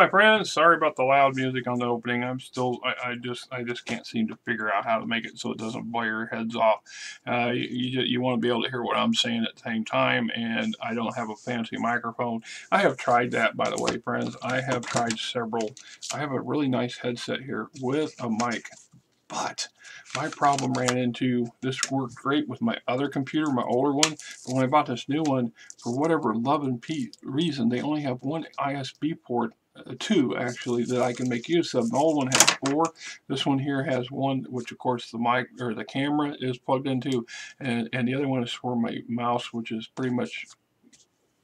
my friends. Sorry about the loud music on the opening. I just can't seem to figure out how to make it so it doesn't blow your heads off. You want to be able to hear what I'm saying at the same time, and I don't have a fancy microphone. I have tried that, by the way, friends. I have tried several. I have a really nice headset here with a mic. But my problem ran into, this worked great with my other computer, my older one, but when I bought this new one, for whatever love and reason, they only have one ISB port, two actually, that I can make use of. The old one has four. This one here has one, which of course the mic or the camera is plugged into, and the other one is for my mouse, which is pretty much,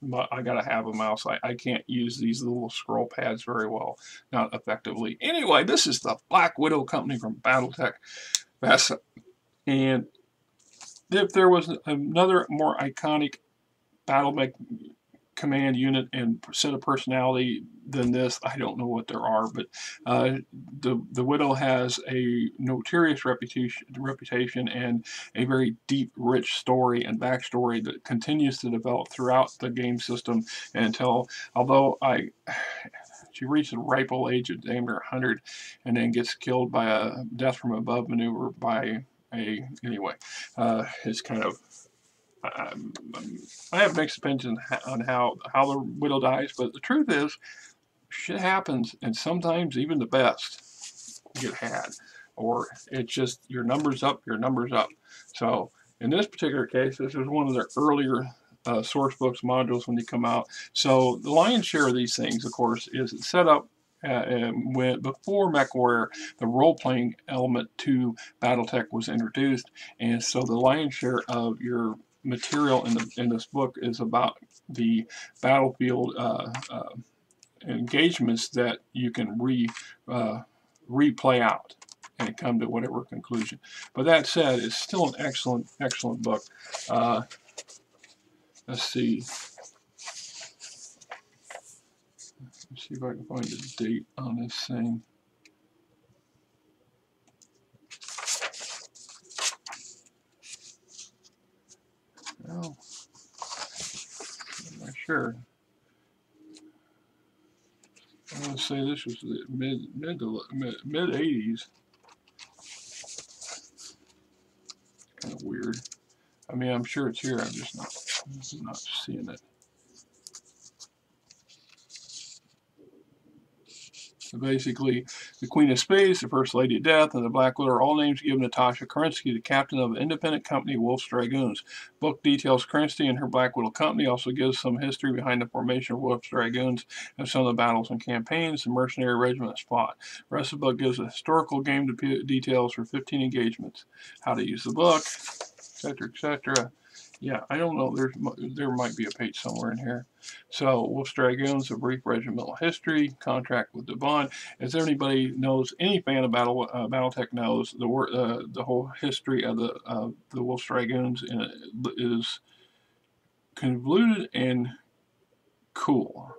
but I gotta have a mouse. I can't use these little scroll pads very well, not effectively. Anyway, this is the Black Widow company from BattleTech. And if there was another more iconic BattleMech command unit and set of personality than this, I don't know what there are, but the Widow has a notorious reputation and a very deep, rich story and backstory that continues to develop throughout the game system until, although she reached the ripe old age of damn near 100 and then gets killed by a death from above maneuver by anyway, it's kind of, I have mixed opinions on how the Widow dies, but the truth is, shit happens, and sometimes even the best get had, or it's just your number's up, your number's up. So in this particular case, this is one of their earlier source books modules when they come out. So the lion's share of these things, of course, is set up before MechWarrior, the role-playing element to BattleTech was introduced, and so the lion's share of your material in this book is about the battlefield engagements that you can replay out and come to whatever conclusion. But that said, it's still an excellent book. Let's see. Let's see if I can find the date on this thing. Well, I'm not sure. I want to say this was the mid 80s. Kind of weird. I mean, I'm sure it's here. I'm just not seeing it. So basically, the Queen of Spades, the First Lady of Death, and the Black Widow are all names given Natasha Kerensky, the captain of an independent company, Wolf's Dragoons. Book details Kerensky and her Black Widow company, also gives some history behind the formation of Wolf's Dragoons and some of the battles and campaigns the mercenary regiment fought. The rest of the book gives a historical game details for 15 engagements, how to use the book, etc., etc. Yeah, I don't know. There might be a page somewhere in here. So, Wolf's Dragoons, a brief regimental history, contract with Devon. As anybody knows, any fan of BattleTech knows, the whole history of the Wolf's Dragoons is convoluted and cool.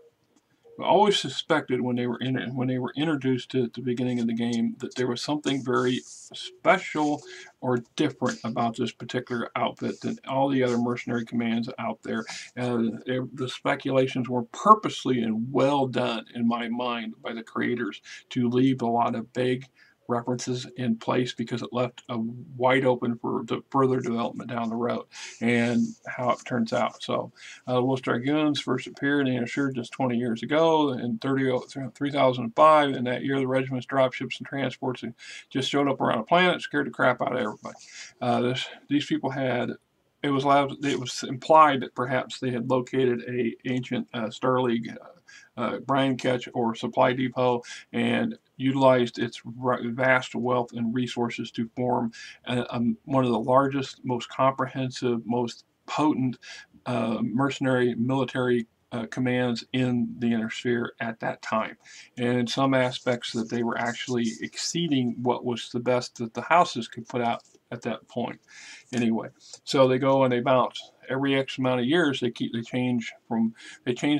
I always suspected when they were introduced at the beginning of the game that there was something very special or different about this particular outfit than all the other mercenary commands out there. The speculations were purposely and well done in my mind by the creators to leave a lot of vague references in place because it left a wide open for further development down the road and how it turns out. So Wolf's Dragoons first appeared in Assured just 20 years ago in 3005. In that year, the regiment's dropships and transports just showed up around the planet, scared the crap out of everybody. These people had, it was implied that perhaps they had located a ancient Star League brine catch or supply depot and utilized its vast wealth and resources to form one of the largest, most comprehensive, most potent mercenary military commands in the inner sphere at that time. And in some aspects that they were actually exceeding what was the best that the houses could put out at that point. Anyway, so they go and they bounce. Every X amount of years, they change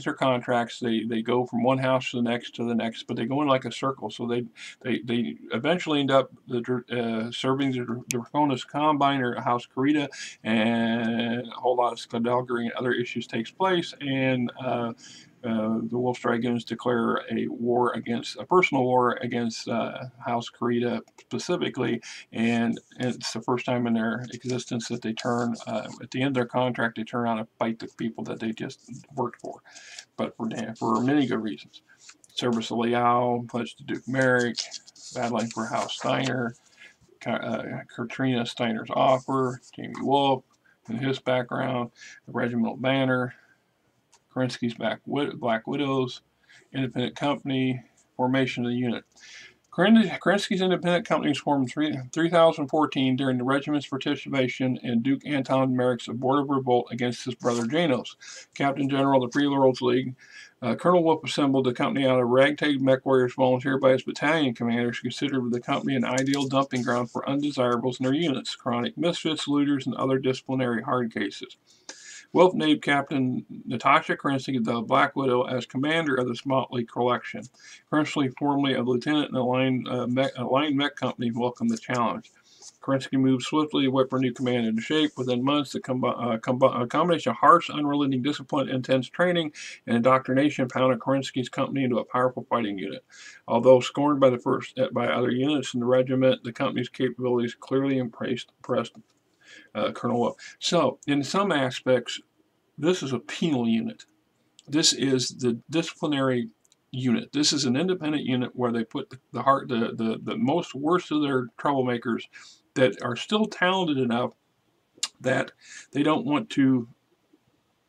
their contracts. They go from one house to the next, but they go in like a circle. So they eventually end up serving the Draconis Combine or House Karita, and a whole lot of skullduggery and other issues takes place. And the Wolf Dragoons declare a personal war against House Kurita specifically, and it's the first time in their existence that they turn, at the end of their contract, they turn around and fight the people that they just worked for, but for many good reasons. Service of Liao, pledge to Duke Merrick, battling for House Steiner, Katrina Steiner's offer, Jamie Wolf and his background, the regimental banner, Kerensky's Black Widows, independent company, formation of the unit. Kerensky's independent company was formed in 3014 during the regiment's participation in Duke Anton Merrick's abortive revolt against his brother Janos. Captain General of the Free Worlds League, Colonel Wolf assembled the company out of ragtag MechWarriors volunteered by his battalion commanders, considered the company an ideal dumping ground for undesirables in their units, chronic misfits, looters, and other disciplinary hard cases. Wolf named Captain Natasha Kerensky, the Black Widow, as commander of this motley collection. Kerensky, formerly a lieutenant in the aligned mech company, welcomed the challenge. Kerensky moved swiftly to whip her new command into shape. Within months, a combination of harsh, unrelenting discipline, intense training, and indoctrination pounded Kerensky's company into a powerful fighting unit. Although scorned by other units in the regiment, the company's capabilities clearly impressed Colonel Wolf. So, in some aspects, this is a penal unit. This is the disciplinary unit. This is an independent unit where they put the most worst of their troublemakers that are still talented enough that they don't want to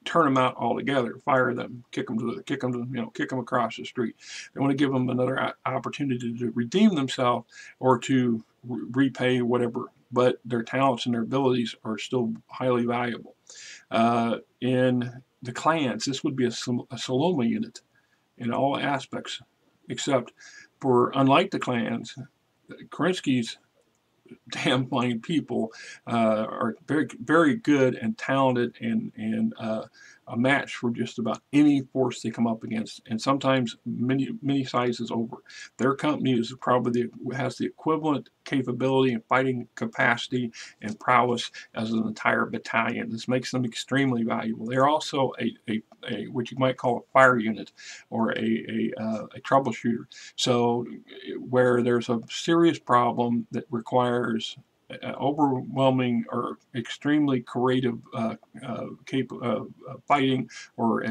turn them out altogether, fire them, kick them across the street. They want to give them another opportunity to redeem themselves or to repay whatever, but their talents and their abilities are still highly valuable. In the clans, this would be a Saloma unit in all aspects, except for, unlike the clans, Kerensky's damn fine people are very, very good and talented and a match for just about any force they come up against, and sometimes many sizes over. Their company is probably has the equivalent capability and fighting capacity and prowess as an entire battalion. This makes them extremely valuable. They're also a what you might call a fire unit or a troubleshooter. So where there's a serious problem that requires overwhelming or extremely creative fighting or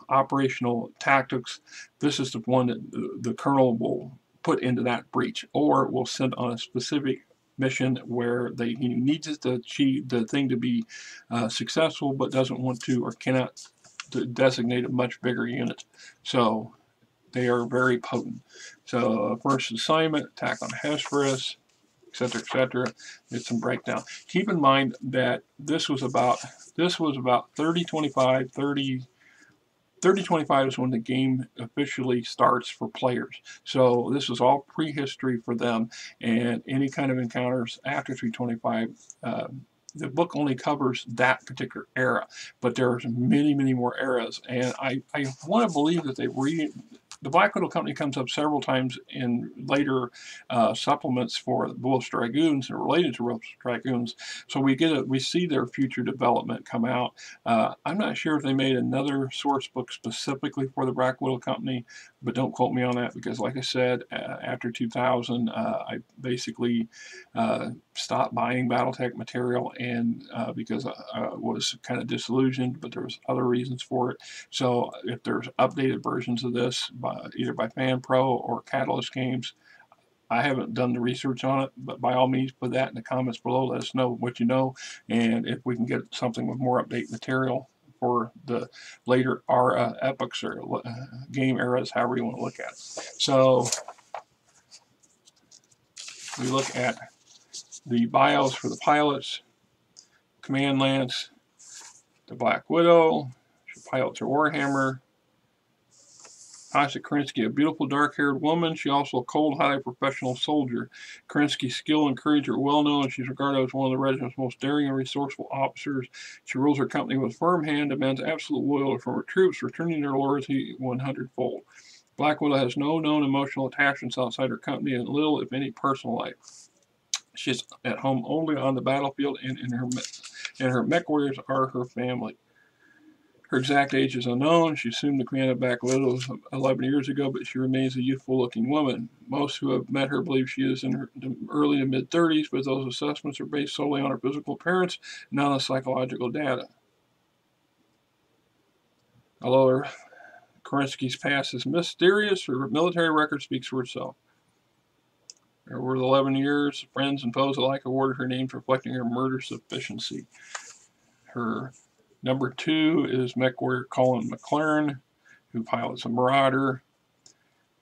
operational tactics, this is the one that the colonel will put into that breach, or will send on a specific mission where he needs to achieve the thing to be successful, but doesn't want to or cannot designate a much bigger unit. So they are very potent. So first assignment, attack on Hesperus, etc., etc. Get some breakdown. Keep in mind that this was about 30-25. 30-25 is when the game officially starts for players. So this is all prehistory for them, and any kind of encounters after 325, the book only covers that particular era, but there's many, many more eras, and I want to believe that the Black Widow Company comes up several times in later supplements for the Wolf Dragoons and related to Wolf Dragoons. So we see their future development come out. I'm not sure if they made another source book specifically for the Black Widow Company, but don't quote me on that because, like I said, after 2000, I basically stopped buying BattleTech material, and because I was kind of disillusioned, but there was other reasons for it. So if there's updated versions of this, either by FanPro or Catalyst Games, I haven't done the research on it, but by all means put that in the comments below. Let us know what you know, and if we can get something with more update material for the later epochs or game eras, however you want to look at it. So we look at the bios for the pilots, Command Lance, the Black Widow, she pilots her Warhammer. Natasha Kerensky, a beautiful dark-haired woman. She also a cold, highly professional soldier. Kerensky's skill and courage are well known, and she's regarded as one of the regiment's most daring and resourceful officers. She rules her company with a firm hand, demands absolute loyalty from her troops, returning their loyalty 100-fold. Black Widow has no known emotional attachments outside her company and little, if any, personal life. She's at home only on the battlefield, and her MechWarriors are her family. Her exact age is unknown. She assumed the command of Black Widow 11 years ago, but she remains a youthful-looking woman. Most who have met her believe she is in her early to mid-30s, but those assessments are based solely on her physical appearance, not on psychological data. Although Kerensky's past is mysterious, her military record speaks for itself. Over the 11 years, friends and foes alike awarded her names reflecting her murderous efficiency. Her number 2 is MechWarrior Colin McLaren, who pilots a Marauder.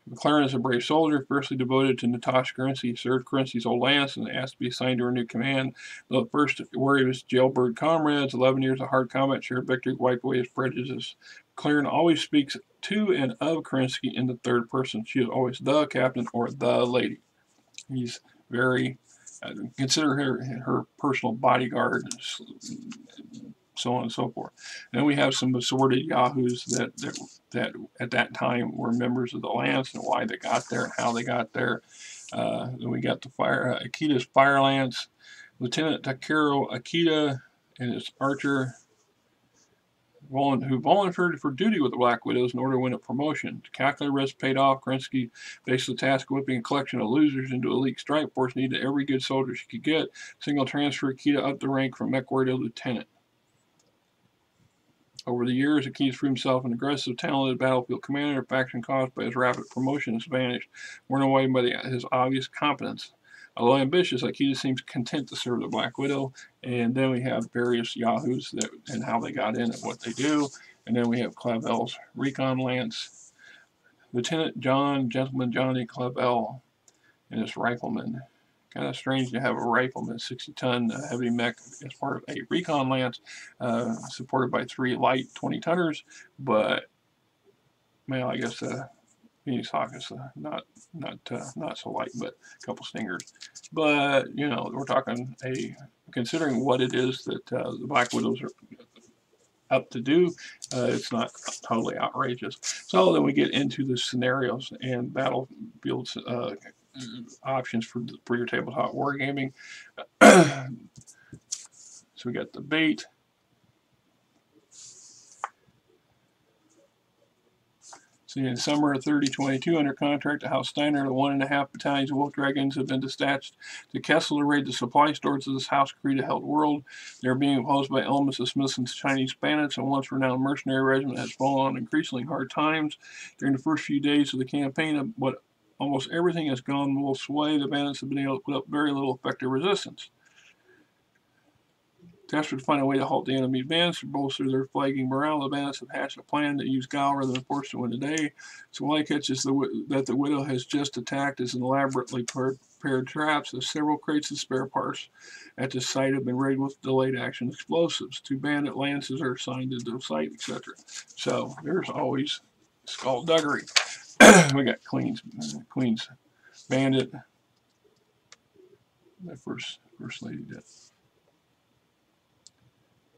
McLaren is a brave soldier, fiercely devoted to Natasha Kerensky. He served Kerensky's old lance and asked to be assigned to her new command. The first worry of his jailbird comrades, 11 years of hard combat, shared victory, wiped away his prejudices. McLaren always speaks to and of Kerensky in the third person. She is always the captain or the lady. He's very, consider her personal bodyguard, so on and so forth. And then we have some assorted yahoos that at that time were members of the Lance and why they got there and how they got there. Then we got the Akita's Fire Lance, Lieutenant Takeru Akita and his archer, who volunteered for duty with the Black Widows in order to win a promotion. To calculate risk paid off. Kerensky faced the task of whipping a collection of losers into elite strike force needed every good soldier she could get. Single transfer Akita up the rank from MechWarrior to lieutenant. Over the years, Akita proved himself an aggressive, talented battlefield commander. A faction caused by his rapid promotion has vanished, worn away by his obvious competence. Although ambitious, Akita seems content to serve the Black Widow. And then we have various yahoos and how they got in and what they do. And then we have Clavel's Recon Lance, Lieutenant Gentleman Johnny Clavel, and his rifleman. Kind of strange to have a rifleman, 60-ton heavy mech, as part of a Recon Lance, supported by 3 light 20-tonners. But, well, I guess Phoenix Hawk is not so light, but a couple Stingers. But, you know, we're talking considering what it is that the Black Widows are up to do, it's not totally outrageous. So then we get into the scenarios and battlefields options for your tabletop wargaming. So we got the bait. So in summer of 3022, under contract to House Steiner, the 1.5 battalions of Wolf Dragoons have been dispatched to Kessel to raid the supply stores of this House Krita-held world. They are being opposed by elements of Smiths and Chinese bandits, and once renowned mercenary regiment has fallen on increasingly hard times. During the first few days of the campaign, but almost everything has gone Wolf's way. The bandits have been able to put up very little effective resistance. Desperate to find a way to halt the enemy's bands to bolster their flagging morale, the bandits have hatched a plan to use guile rather than force to win today. So all I catch is that the Widow has just attacked is an elaborately prepared traps of several crates of spare parts at the site have been raided with delayed action explosives. 2 bandit lances are assigned to the site, etc. So there's always skullduggery. We got Queen's Bandit. The first Lady did.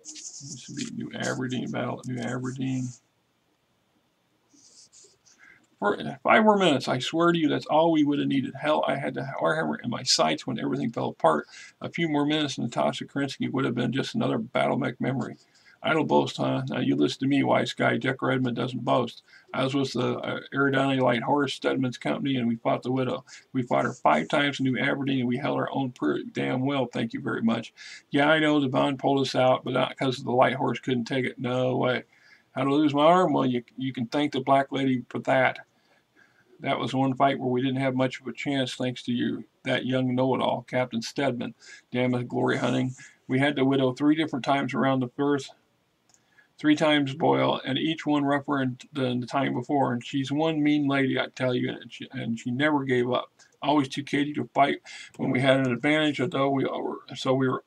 This would be New Aberdeen, battle at New Aberdeen. For 5 more minutes, I swear to you, that's all we would have needed. Hell, I had the Warhammer in my sights when everything fell apart. A few more minutes, and Natasha Kerensky would have been just another battle mech memory. Idle boast, huh? Now you listen to me, wise guy. Jack Redmond doesn't boast. I was with the Aerodynamically Light Horse, Stedman's company, and we fought the Widow. We fought her 5 times in New Aberdeen, and we held our own pretty damn well, thank you very much. Yeah, I know Devon pulled us out, but not because the Light Horse couldn't take it. No way. How to lose my arm? Well, you can thank the Black Lady for that. That was one fight where we didn't have much of a chance, thanks to you, that young know-it-all, Captain Stedman. Damn it, glory hunting. We had the Widow 3 different times around the firth. 3 times boil, and each one rougher than the time before. And she's one mean lady, I tell you, and she never gave up. Always too cagey to fight when we had an advantage, although we were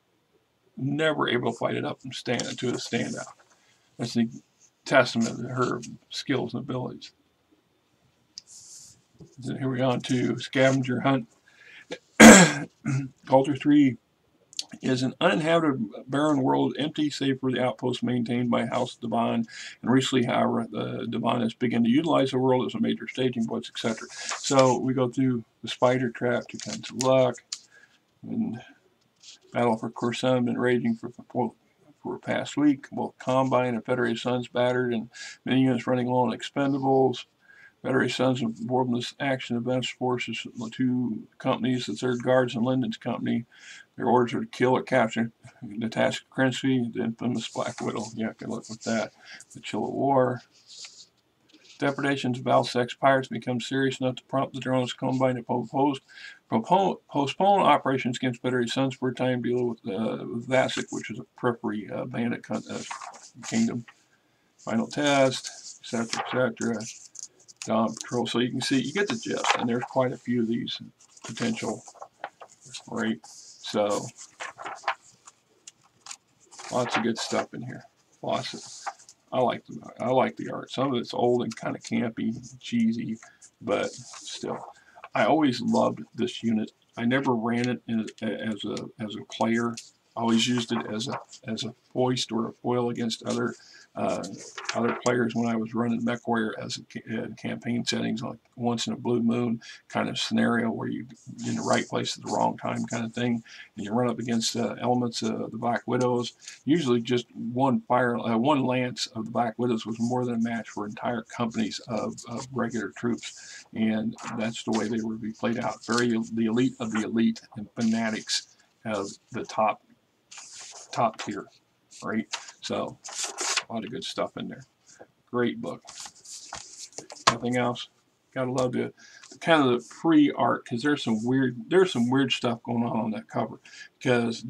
never able to fight it up and stand to a standout. That's the testament to her skills and abilities. So here we go on to Scavenger Hunt. Culture 3 is an uninhabited, barren world, empty save for the outposts maintained by House Devon. And recently, however, the Devon has begun to utilize the world as a major staging place, etc. So we go through the Spider Trap, 2 kinds of luck, and Battle for Coruscant, been raging for for the past week. Both Combine and Federated Sons battered, and many units running low on expendables. Federated Sons involved in this action events forces the two companies, the Third Guards and Linden's company. Their orders are to kill or capture Natasha Kerensky, the infamous Black Widow. Yeah, good luck with that. The chill of war. Depredations of Valsex pirates become serious enough to prompt the Dragoons Combine to postpone operations against Federated Sons for a time, deal with Vasek, which is a periphery bandit kingdom. Final test, etc., etc. Dawn patrol. So you can see, you get the gist, and there's quite a few of these potential, right? So lots of good stuff in here. Lots of. I like the art. Some of it's old and kind of campy, cheesy, but still, I always loved this unit. I never ran it as a player. I always used it as a foist or a foil against other players when I was running MechWarrior as campaign settings, like once in a blue moon kind of scenario where you're in the right place at the wrong time kind of thing, and you run up against elements of the Black Widows. Usually just one lance of the Black Widows was more than a match for entire companies of regular troops, and that's the way they were to be played out. The elite of the elite and fanatics of the top tier, right? So a lot of good stuff in there. Great book. Nothing else. Gotta love the kind of the pre-art, because there's some weird stuff going on that cover. Because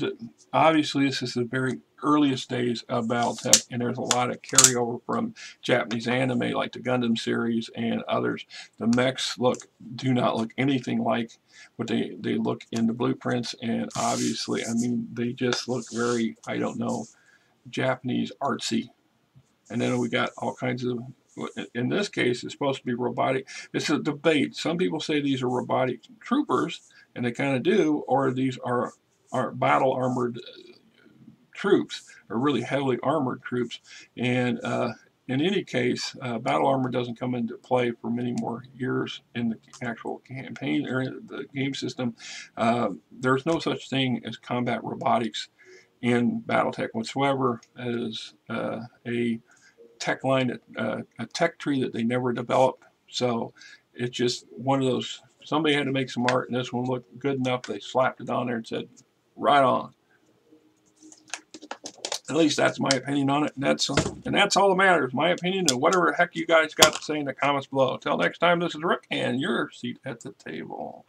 obviously this is the very earliest days of BattleTech, and there's a lot of carryover from Japanese anime like the Gundam series and others. The mechs do not look anything like what they look in the blueprints, and obviously, I mean, they just look very, I don't know, Japanese artsy. And then we got all kinds of, in this case, it's supposed to be robotic. It's a debate. Some people say these are robotic troopers, and they kind of do, or these are battle armored troops, or really heavily armored troops. And in any case, battle armor doesn't come into play for many more years in the actual campaign or in the game system. There's no such thing as combat robotics in BattleTech whatsoever, as a tech line, a tech tree that they never developed. So it's just one of those, somebody had to make some art, and this one looked good enough, they slapped it on there and said, right on. At least that's my opinion on it, and that's all that matters, my opinion, and whatever the heck you guys got to say in the comments below. Until next time, this is Rick, and your seat at the table.